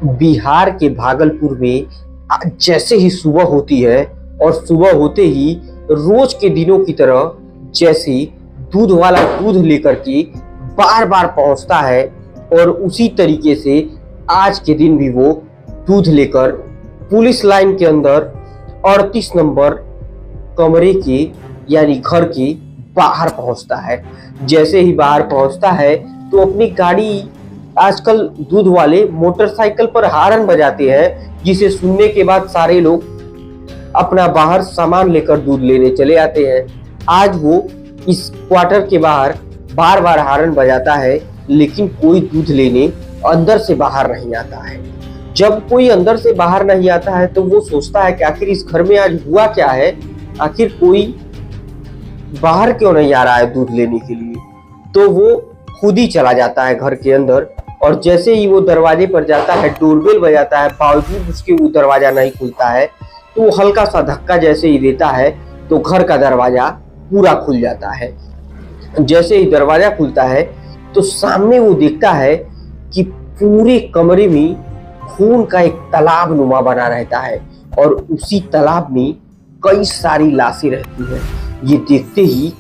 बिहार के भागलपुर में जैसे ही सुबह होती है और सुबह होते ही रोज के दिनों की तरह जैसे दूध वाला दूध लेकर के बार बार पहुंचता है और उसी तरीके से आज के दिन भी वो दूध लेकर पुलिस लाइन के अंदर 38 नंबर कमरे के यानी घर के बाहर पहुंचता है। जैसे ही बाहर पहुंचता है तो अपनी गाड़ी, आजकल दूध वाले मोटरसाइकिल पर हारन बजाते हैं, जिसे सुनने के बाद सारे लोग अपना बाहर सामान लेकर दूध लेने चले आते हैं। आज वो इस क्वार्टर के बाहर बार बार हारन बजाता है, लेकिन कोई दूध लेने अंदर से बाहर नहीं आता है। जब कोई अंदर से बाहर नहीं आता है तो वो सोचता है कि आखिर इस घर में आज हुआ क्या है, आखिर कोई बाहर क्यों नहीं आ रहा है दूध लेने के लिए। तो वो खुद ही चला जाता है घर के अंदर और जैसे ही वो दरवाजे पर जाता है, डोरबेल बजाता है, बावजूद उसके वो दरवाजा नहीं खुलता है। तो वो हल्का सा धक्का जैसे ही देता है तो घर का दरवाजा पूरा खुल जाता है। जैसे ही दरवाजा खुलता है तो सामने वो देखता है कि पूरे कमरे में खून का एक तालाब नुमा बना रहता है और उसी तालाब में कई सारी लाशें रहती हैं। ये देखते ही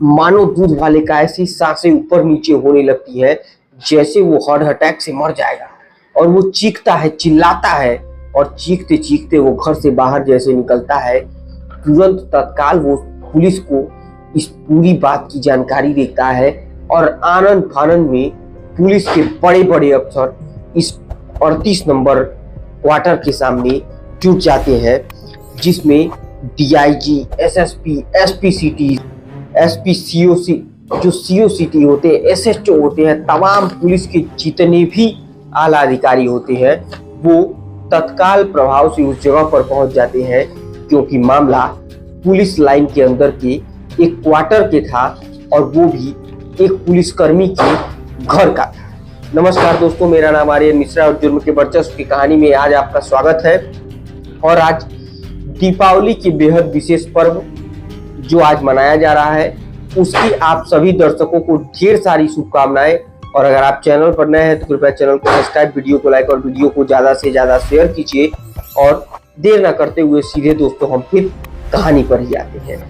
मानो दूध वाले का ऐसी सांसें ऊपर नीचे होने लगती है जैसे वो हार्ट अटैक से मर जाएगा। और वो चीखता है, चिल्लाता है और चीखते चीखते वो घर से बाहर जैसे निकलता है, तुरंत तत्काल वो पुलिस को इस पूरी बात की जानकारी देता है और आनंद फानंद में पुलिस के बड़े बड़े अफसर इस 38 नंबर क्वार्टर के सामने जुट जाते हैं, जिसमें DIG, SSP, SP city, SP COC, जो सीओसीटी होते हैं, एसएचओ होते हैं, तमाम पुलिस के जितने भी आला अधिकारी होते हैं वो तत्काल प्रभाव से उस जगह पर पहुंच जाते हैं, क्योंकि मामला पुलिस लाइन के अंदर के एक क्वार्टर के था और वो भी एक पुलिसकर्मी के घर का था। नमस्कार दोस्तों, मेरा नाम आर्यन मिश्रा और जुर्म के वर्चस्व की कहानी में आज आपका स्वागत है। और आज दीपावली की बेहद विशेष पर्व जो आज मनाया जा रहा है, उसकी आप सभी दर्शकों को ढेर सारी शुभकामनाएं। और अगर आप चैनल पर नए हैं तो कृपया चैनल को सब्सक्राइब, वीडियो को लाइक और वीडियो को ज्यादा से ज्यादा शेयर कीजिए। और देर न करते हुए सीधे दोस्तों हम फिर कहानी पर ही आते हैं।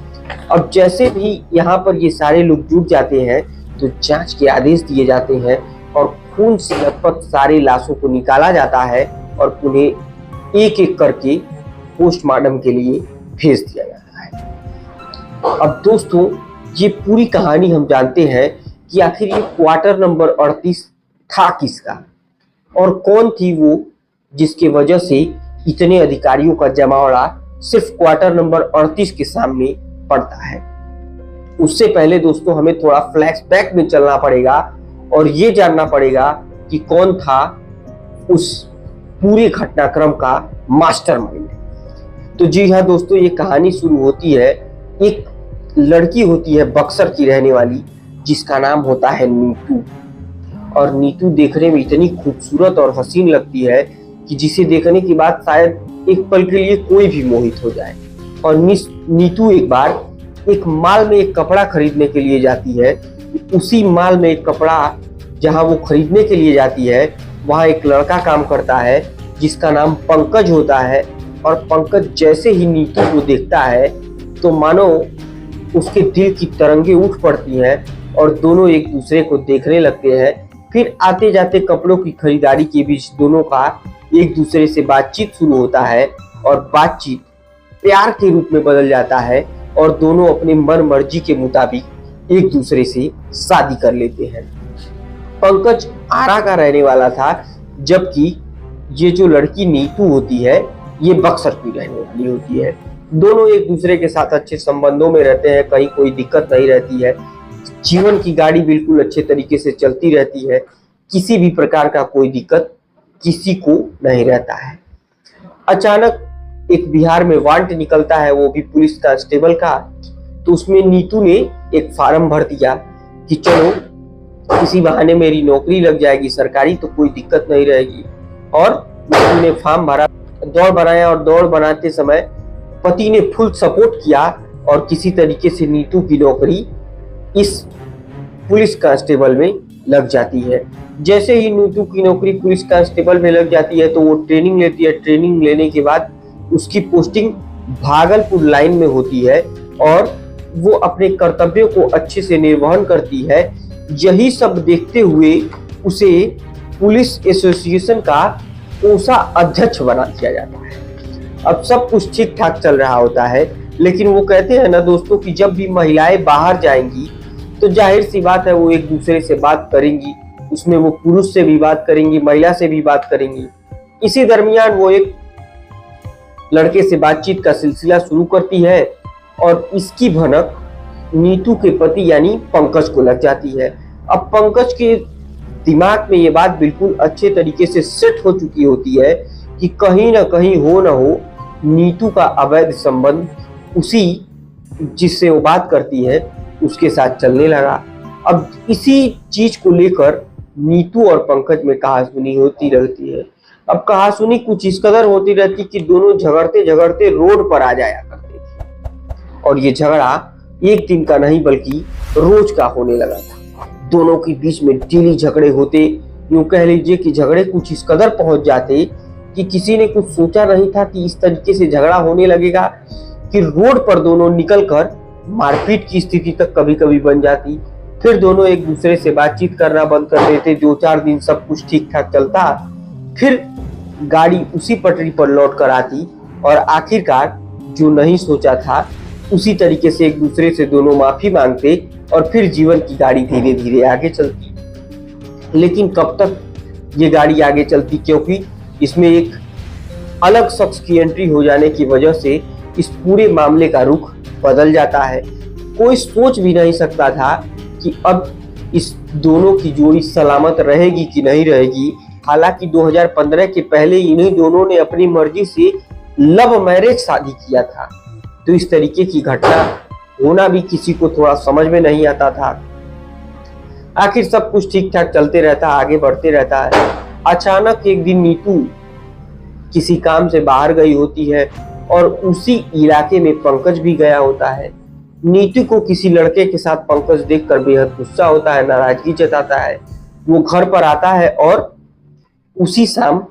अब जैसे भी यहाँ पर ये सारे लोग जुट जाते हैं तो जांच के आदेश दिए जाते हैं और खून से लथपथ सारी लाशों को निकाला जाता है और उन्हें एक एक करके पोस्टमार्टम के लिए भेज दिया जाता है। अब दोस्तों ये पूरी कहानी हम जानते हैं कि आखिर ये क्वार्टर नंबर 38 था किसका और कौन थी वो जिसके वजह से इतने अधिकारियों का जमावड़ा सिर्फ क्वार्टर नंबर 38 के सामने पड़ता है। उससे पहले दोस्तों हमें थोड़ा फ्लैशबैक में चलना पड़ेगा और ये जानना पड़ेगा कि कौन था उस पूरे घटनाक्रम का मास्टरमाइंड। तो जी हाँ दोस्तों, ये कहानी शुरू होती है, एक लड़की होती है बक्सर की रहने वाली, जिसका नाम होता है नीतू। और नीतू देखने में इतनी खूबसूरत और हसीन लगती है कि जिसे देखने के बाद शायद एक पल के लिए कोई भी मोहित हो जाए। और नीतू एक बार एक मॉल में एक कपड़ा खरीदने के लिए जाती है। उसी मॉल में एक कपड़ा जहां वो खरीदने के लिए जाती है, वहां एक लड़का काम करता है जिसका नाम पंकज होता है। और पंकज जैसे ही नीतू को देखता है तो मानो उसके दिल की तरंगे उठ पड़ती हैं और दोनों एक दूसरे को देखने लगते हैं। फिर आते जाते कपड़ों की खरीदारी के बीच दोनों का एक दूसरे से बातचीत शुरू होता है और बातचीत प्यार के रूप में बदल जाता है और दोनों अपने मन मर्जी के मुताबिक एक दूसरे से शादी कर लेते हैं। पंकज आरा का रहने वाला था, जबकि ये जो लड़की नीतू होती है ये बक्सर की रहने वाली होती है। दोनों एक दूसरे के साथ अच्छे संबंधों में रहते हैं, कहीं कोई दिक्कत नहीं रहती है, जीवन की गाड़ी बिल्कुल अच्छे तरीके से चलती रहती है, किसी भी प्रकार का कोई दिक्कत किसी को नहीं रहता है। अचानक एक बिहार में वारंट निकलता है, वो भी पुलिस कांस्टेबल का। तो उसमें नीतू ने एक फार्म भर दिया कि चलो किसी बहाने मेरी नौकरी लग जाएगी सरकारी, तो कोई दिक्कत नहीं रहेगी। और नीतू ने फॉर्म भरा, दौड़ बनाया और दौड़ बनाते समय पति ने फुल सपोर्ट किया और किसी तरीके से नीतू की नौकरी इस पुलिस कांस्टेबल में लग जाती है। जैसे ही नीतू की नौकरी पुलिस कांस्टेबल में लग जाती है तो वो ट्रेनिंग लेती है। ट्रेनिंग लेने के बाद उसकी पोस्टिंग भागलपुर लाइन में होती है और वो अपने कर्तव्यों को अच्छे से निर्वहन करती है। यही सब देखते हुए उसे पुलिस एसोसिएशन का कोषा अध्यक्ष बना दिया जाता है। अब सब कुछ ठीक ठाक चल रहा होता है, लेकिन वो कहते हैं ना दोस्तों कि जब भी महिलाएं बाहर जाएंगी तो जाहिर सी बात है वो एक दूसरे से बात करेंगी, उसमें वो पुरुष से भी बात करेंगी, महिला से भी बात करेंगी। इसी दरमियान वो एक लड़के से बातचीत का सिलसिला शुरू करती है और इसकी भनक नीतू के पति यानी पंकज को लग जाती है। अब पंकज के दिमाग में ये बात बिल्कुल अच्छे तरीके से सेट हो चुकी होती है कि कहीं ना कहीं हो ना हो नीतू का अवैध संबंध उसी जिससे वो बात करती है उसके साथ चलने लगा। अब इसी चीज को लेकर नीतू और पंकज में कहासुनी होती रहती है। अब कहासुनी कुछ इस कदर होती रहती कि दोनों झगड़ते झगड़ते रोड पर आ जाया करते थे और ये झगड़ा एक दिन का नहीं बल्कि रोज का होने लगा था। दोनों के बीच में डेली झगड़े होते, यूं कह लीजिए कि झगड़े कुछ इस कदर पहुंच जाते कि किसी ने कुछ सोचा नहीं था कि इस तरीके से झगड़ा होने लगेगा कि रोड पर दोनों निकलकर मारपीट की स्थिति तक कभी कभी बन जाती। फिर दोनों एक दूसरे से बातचीत करना बंद कर देते। 2-4 दिन सब कुछ ठीक ठाक चलता, फिर गाड़ी उसी पटरी पर लौट कर आती और आखिरकार जो नहीं सोचा था उसी तरीके से एक दूसरे से दोनों माफी मांगते और फिर जीवन की गाड़ी धीरे धीरे आगे चलती। लेकिन कब तक ये गाड़ी आगे चलती, क्योंकि इसमें एक अलग शख्स की एंट्री हो जाने की वजह से इस पूरे मामले का रुख बदल जाता है। कोई सोच भी नहीं सकता था कि अब इस दोनों की जोड़ी सलामत रहेगी कि नहीं रहेगी। हालांकि 2015 के पहले इन्हीं दोनों ने अपनी मर्जी से लव मैरिज शादी किया था, तो इस तरीके की घटना होना भी किसी को थोड़ा समझ में नहीं आता था। आखिर सब कुछ ठीक ठाक चलते रहता, आगे बढ़ते रहता है। अचानक एक दिन नीतू किसी काम से बाहर गई होती है और उसी इलाके में पंकज भी गया होता है। नीतू को किसी लड़के के साथ पंकज देखकर बेहद गुस्सा होता है, नाराजगी जताता है। वो घर पर आता है और उसी शाम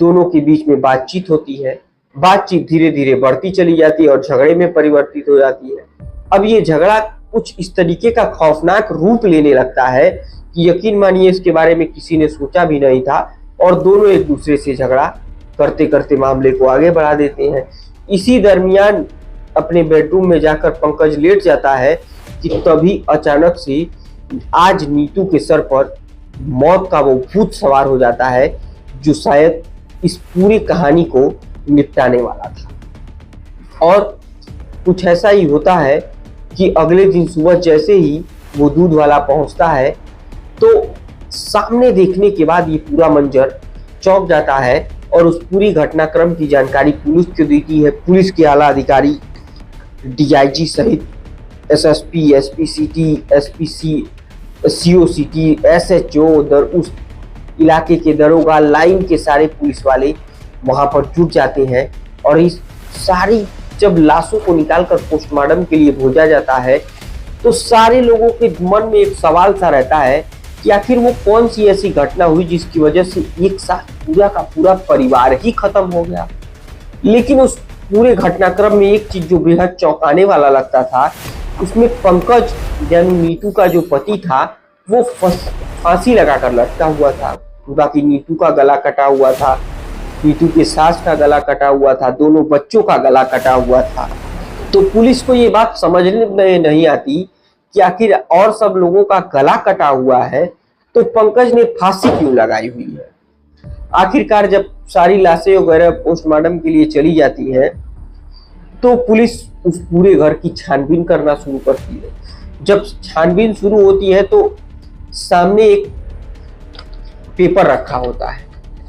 दोनों के बीच में बातचीत होती है। बातचीत धीरे धीरे बढ़ती चली जाती है और झगड़े में परिवर्तित हो जाती है। अब ये झगड़ा कुछ इस तरीके का खौफनाक रूप लेने लगता है कि यकीन मानिए इसके बारे में किसी ने सोचा भी नहीं था और दोनों एक दूसरे से झगड़ा करते करते मामले को आगे बढ़ा देते हैं। इसी दरमियान अपने बेडरूम में जाकर पंकज लेट जाता है कि तभी अचानक से आज नीतू के सर पर मौत का वो भूत सवार हो जाता है जो शायद इस पूरी कहानी को निपटाने वाला था। और कुछ ऐसा ही होता है कि अगले दिन सुबह जैसे ही वो दूध वाला पहुंचता है तो सामने देखने के बाद ये पूरा मंजर चौंक जाता है और उस पूरी घटनाक्रम की जानकारी पुलिस को देती है। पुलिस के आला अधिकारी डीआईजी सहित SSP, SPCT, SPC, COCT, SHO, उस इलाके के दरोगा, लाइन के सारे पुलिस वाले वहां पर जुट जाते हैं और इस सारी जब लाशों को निकालकर पोस्टमार्टम के लिए भेजा जाता है तो सारे लोगों के मन में एक सवाल सा रहता है कि आखिर वो कौन सी ऐसी घटना हुई जिसकी वजह से एक साथ पूरा का पूरा परिवार ही खत्म हो गया। लेकिन उस पूरे घटनाक्रम में एक चीज जो बेहद चौंकाने वाला लगता था, उसमें पंकज यानी नीतू का जो पति था वो फांसी लगाकर लटका हुआ था। बाकी नीतू का गला कटा हुआ था, नीतू के सास का गला कटा हुआ था, दोनों बच्चों का गला कटा हुआ था। तो पुलिस को ये बात समझने में नहीं आती कि आखिर और सब लोगों का गला कटा हुआ है तो पंकज ने फांसी क्यों लगाई हुई है। आखिरकार जब सारी लाशें वगैरह पोस्टमार्टम के लिए चली जाती है तो पुलिस उस पूरे घर की छानबीन करना शुरू करती है। जब छानबीन शुरू होती है तो सामने एक पेपर रखा होता है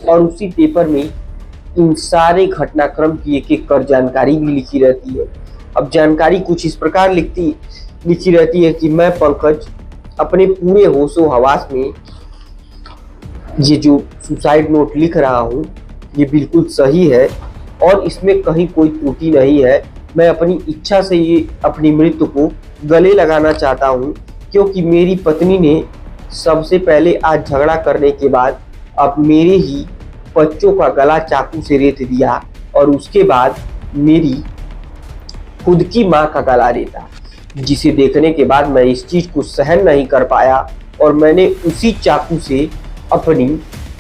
और उसी पेपर में इन सारे घटनाक्रम की एक एक कर जानकारी भी लिखी रहती है। अब जानकारी कुछ इस प्रकार लिखी रहती है कि मैं पंकज अपने पूरे होशो हवास में ये जो सुसाइड नोट लिख रहा हूँ ये बिल्कुल सही है और इसमें कहीं कोई त्रुटि नहीं है। मैं अपनी इच्छा से ये अपनी मृत्यु को गले लगाना चाहता हूँ क्योंकि मेरी पत्नी ने सबसे पहले आज झगड़ा करने के बाद अब मेरे ही बच्चों का गला चाकू से रेत दिया और उसके बाद मेरी खुद की माँ का गला रेता, जिसे देखने के बाद मैं इस चीज को सहन नहीं कर पाया और मैंने उसी चाकू से अपनी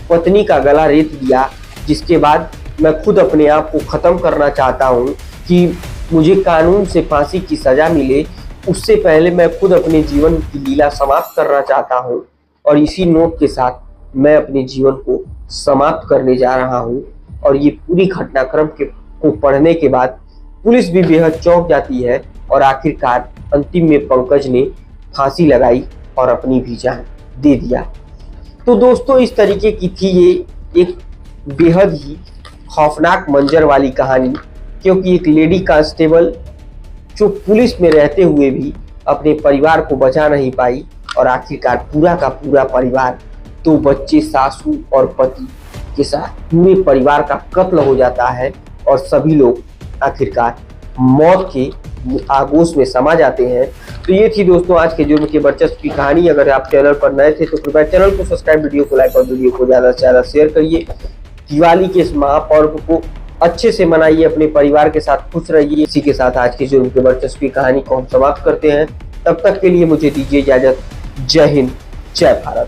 पत्नी का गला रेत दिया। जिसके बाद मैं खुद अपने आप को ख़त्म करना चाहता हूँ कि मुझे कानून से फांसी की सज़ा मिले, उससे पहले मैं खुद अपने जीवन की लीला समाप्त करना चाहता हूँ। और इसी नोट के साथ मैं अपने जीवन को समाप्त करने जा रहा हूँ। और ये पूरी घटनाक्रम को पढ़ने के बाद पुलिस भी बेहद चौंक जाती है और आखिरकार अंतिम में पंकज ने फांसी लगाई और अपनी भी जान दे दिया। तो दोस्तों, इस तरीके की थी ये एक बेहद ही खौफनाक मंजर वाली कहानी, क्योंकि एक लेडी कांस्टेबल जो पुलिस में रहते हुए भी अपने परिवार को बचा नहीं पाई और आखिरकार पूरा का पूरा परिवार, 2 बच्चे, सासू और पति के साथ पूरे परिवार का कत्ल हो जाता है और सभी लोग आखिरकार मौत के आगोश में समा जाते हैं। तो ये थी दोस्तों आज के जुर्म के वर्चस्व की कहानी। अगर आप चैनल पर नए थे तो कृपया चैनल को सब्सक्राइब, वीडियो को लाइक और वीडियो को ज़्यादा से ज़्यादा शेयर करिए। दिवाली के इस महापर्व को अच्छे से मनाइए, अपने परिवार के साथ खुश रहिए। इसी के साथ आज के जुर्म के वर्चस्व की कहानी को हम समाप्त करते हैं। तब तक के लिए मुझे दीजिए इजाजत। जय हिंद, जय भारत।